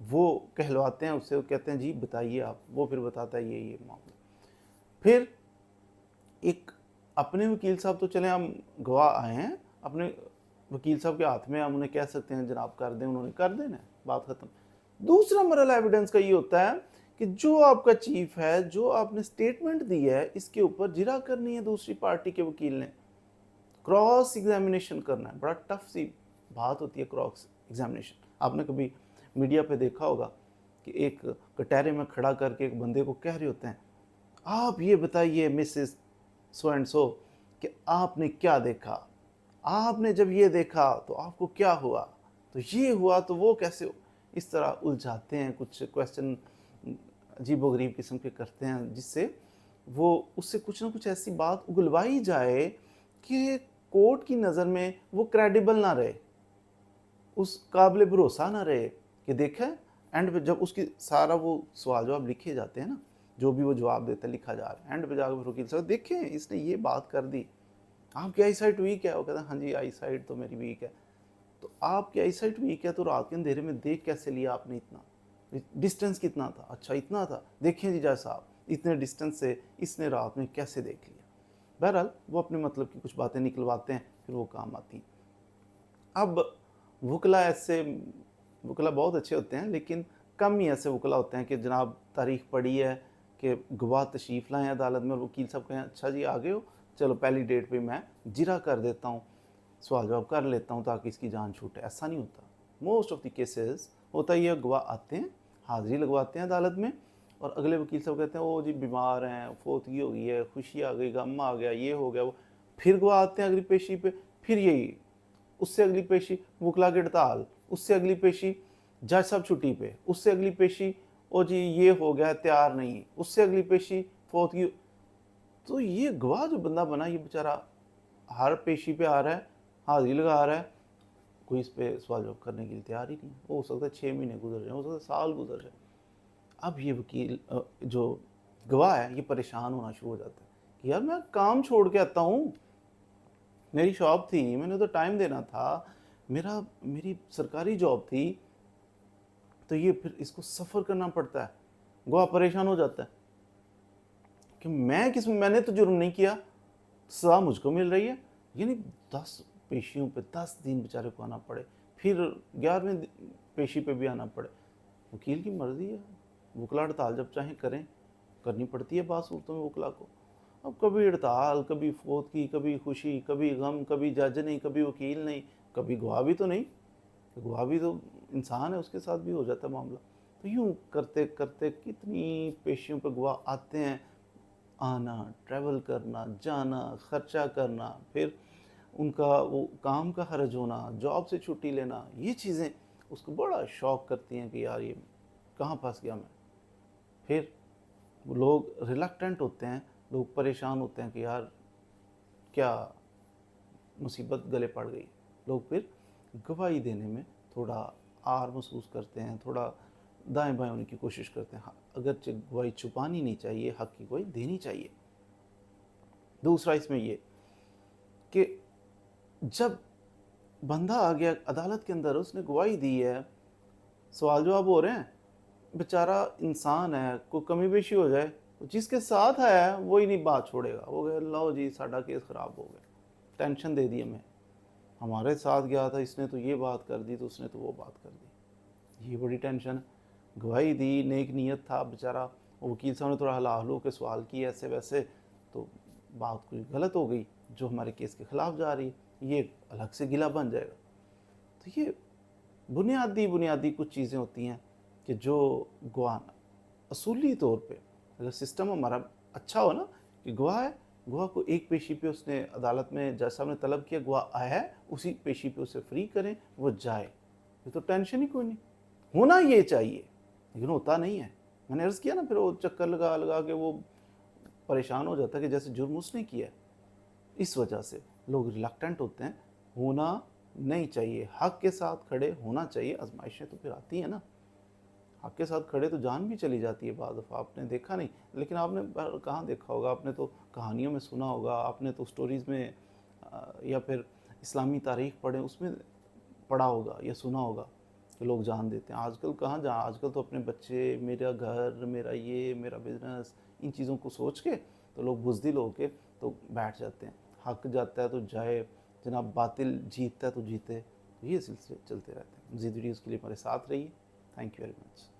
وہ کہلواتے ہیں اسے، وہ کہتے ہیں جی بتائیے آپ، وہ پھر بتاتا ہے یہ معاملہ. پھر ایک اپنے وکیل صاحب تو چلیں ہم گواہ آئے ہیں، اپنے وکیل صاحب کے ہاتھ میں ہم انہیں کہہ سکتے ہیں جناب کر دیں، انہوں نے کر دینا ہے، بات ختم. دوسرا مرحلہ ایویڈنس کا یہ ہوتا ہے کہ جو آپ کا چیف ہے، جو آپ نے سٹیٹمنٹ دی ہے، اس کے اوپر جرا کرنی ہے دوسری پارٹی کے وکیل نے، کراس ایگزامینیشن کرنا ہے. بڑا ٹف سی بات ہوتی ہے کراس ایگزامینیشن. آپ نے کبھی میڈیا پہ دیکھا ہوگا کہ ایک کٹہرے میں کھڑا کر کے ایک بندے کو کہہ رہے ہوتے ہیں آپ یہ بتائیے مسز سو اینڈ سو کہ آپ نے کیا دیکھا، آپ نے جب یہ دیکھا تو آپ کو کیا ہوا، تو یہ ہوا تو وہ کیسے ہو. اس طرح الجھاتے ہیں، کچھ کویسچن عجیب و غریب قسم کے کرتے ہیں جس سے وہ اس سے کچھ نہ کچھ ایسی بات اگلوائی جائے کہ کورٹ کی نظر میں وہ کریڈیبل نہ رہے، اس قابل بھروسہ نہ رہے. کہ دیکھیں اینڈ پہ جب اس کی سارا وہ سوال جواب لکھے جاتے ہیں نا، جو بھی وہ جواب دیتا ہے لکھا جا رہا ہے، اینڈ پہ جا کے وکیل صاحب دیکھیں اس نے یہ بات کر دی، آپ کی آئی سائٹ ویک ہے. وہ کہتا ہے ہاں جی آئی سائٹ تو میری ویک ہے. تو آپ کی آئی سائٹ ویک ہے تو رات کے اندھیرے میں دیکھ کیسے لیا آپ نے اتنا، ڈسٹنس کتنا تھا، اچھا اتنا تھا، دیکھیں جی جج صاحب اتنے ڈسٹنس سے اس نے رات میں کیسے دیکھ لیا. بہرحال وہ اپنے مطلب کی کچھ باتیں نکلواتے ہیں، پھر وہ کام آتی ہیں. اب وکلا بہت اچھے ہوتے ہیں لیکن کم ہی ایسے وکلا ہوتے ہیں کہ جناب تاریخ پڑھی ہے کہ گواہ تشریف لائیں عدالت میں اور وکیل صاحب کہیں اچھا جی آگے ہو، چلو پہلی ڈیٹ پہ میں جرا کر دیتا ہوں، سوال جواب کر لیتا ہوں تاکہ اس کی جان چھوٹے. ایسا نہیں ہوتا. موسٹ آف دی کیسز ہوتا یہ گواہ آتے ہیں، حاضری لگواتے ہیں عدالت میں، اور اگلے وکیل صاحب کہتے ہیں وہ جی بیمار ہیں، فوتگی ہو گئی ہے، خوشی آ گئی، غم آ گیا، یہ ہو گیا وہ. پھر گواہ آتے ہیں اگلی پیشی پہ، پھر یہی، اس سے اگلی پیشی وکلا کی ہڑتال، اس سے اگلی پیشی جج صاحب چھٹی پہ، اس سے اگلی پیشی او جی یہ ہو گیا تیار نہیں، اس سے اگلی پیشی فوتگی. تو یہ گواہ جو بندہ بنا یہ بیچارہ ہر پیشی پہ آ رہا ہے، حاضری لگا رہا ہے، کوئی اس پہ سوال جواب کرنے کے لیے تیار ہی نہیں. ہو سکتا ہے 6 مہینے گزر جائیں، ہو سکتا ہے سال گزر جائے. اب یہ وکیل جو گواہ ہے یہ پریشان ہونا شروع ہو جاتا ہے کہ یار میں کام چھوڑ کے آتا ہوں، میری شاپ تھی، میں نے تو ٹائم دینا تھا، میری سرکاری جاب تھی، تو یہ پھر اس کو سفر کرنا پڑتا ہے. گواہ پریشان ہو جاتا ہے کہ میں نے تو جرم نہیں کیا، سزا مجھ کو مل رہی ہے. یعنی 10 پیشیوں پہ 10 دن بیچارے کو آنا پڑے، پھر 11ویں پیشی پہ بھی آنا پڑے. وکیل کی مرضی ہے، وکلا ہڑتال جب چاہیں کریں، کرنی پڑتی ہے بعض صورتوں میں وکلا کو. اب کبھی ہڑتال، کبھی فوت کی، کبھی خوشی، کبھی غم، کبھی جج نہیں، کبھی وکیل نہیں، کبھی گواہ بھی تو نہیں، گواہ بھی تو انسان ہے، اس کے ساتھ بھی ہو جاتا ہے معاملہ. تو یوں کرتے کرتے کتنی پیشیوں پہ گواہ آتے ہیں، آنا، ٹریول کرنا، جانا، خرچہ کرنا، پھر ان کا وہ کام کا حرج ہونا، جاب سے چھٹی لینا، یہ چیزیں اس کو بڑا شوق کرتی ہیں کہ یار یہ کہاں پھنس گیا میں. پھر لوگ ریلکٹنٹ ہوتے ہیں، لوگ پریشان ہوتے ہیں کہ یار کیا مصیبت گلے پڑ گئی. لوگ پھر گواہی دینے میں تھوڑا آر محسوس کرتے ہیں، تھوڑا دائیں بائیں ہونے کی کوشش کرتے ہیں. اگرچہ گواہی چھپانی نہیں چاہیے، حق کی گواہی دینی چاہیے. دوسرا اس میں یہ کہ جب بندہ آ گیا عدالت کے اندر، اس نے گواہی دی ہے، سوال جواب ہو رہے ہیں، بیچارہ انسان ہے، کوئی کمی بیشی ہو جائے، جس کے ساتھ آیا ہے وہی نہیں بات چھوڑے گا. وہ کہ لو جی ساڈا کیس خراب ہو گیا، ٹینشن دے دی ہمیں، ہمارے ساتھ گیا تھا، اس نے تو یہ بات کر دی، تو اس نے تو وہ بات کر دی. یہ بڑی ٹینشن ہے. گواہی دی، نیک نیت تھا بیچارہ، وکیل صاحب نے تھوڑا ہلا ہلو کے سوال کیے ایسے ویسے، تو بات کوئی غلط ہو گئی جو ہمارے کیس کے خلاف جا رہی، یہ الگ سے گلہ بن جائے گا. تو یہ بنیادی کچھ چیزیں ہوتی ہیں کہ جو گواہ اصولی طور پہ اگر سسٹم ہمارا اچھا ہو نا کہ گواہ ہے، گواہ کو ایک پیشی پہ اس نے عدالت میں جج صاحب نے طلب کیا، گواہ آیا ہے، اسی پیشی پہ اسے فری کریں، وہ جائے. یہ تو ٹینشن ہی کوئی نہیں. ہونا یہ چاہیے لیکن ہوتا نہیں ہے. میں نے عرض کیا نا، پھر وہ چکر لگا لگا کے وہ پریشان ہو جاتا ہے کہ جیسے جرم اس نے کیا ہے. اس وجہ سے لوگ ریلکٹنٹ ہوتے ہیں. ہونا نہیں چاہیے، حق کے ساتھ کھڑے ہونا چاہیے. آزمائشیں تو پھر آتی ہیں نا، حق کے ساتھ کھڑے تو جان بھی چلی جاتی ہے بعض دفعہ. آپ نے دیکھا نہیں، لیکن آپ نے کہاں دیکھا ہوگا، آپ نے تو کہانیوں میں سنا ہوگا، آپ نے تو سٹوریز میں یا پھر اسلامی تاریخ پڑھیں اس میں پڑھا ہوگا یا سنا ہوگا کہ لوگ جان دیتے ہیں. آج کل کہاں جہاں، آج کل تو اپنے بچے، میرا گھر، میرا یہ، میرا بزنس، ان چیزوں کو سوچ کے تو لوگ بزدل ہو کے تو بیٹھ جاتے ہیں. حق جاتا ہے تو جائے جناب، باطل جیتتا ہے تو جیتے. تو یہ سلسلے چلتے رہتے ہیں. مزید ویڈیوز کے لیے ہمارے ساتھ رہیے. Thank you very much.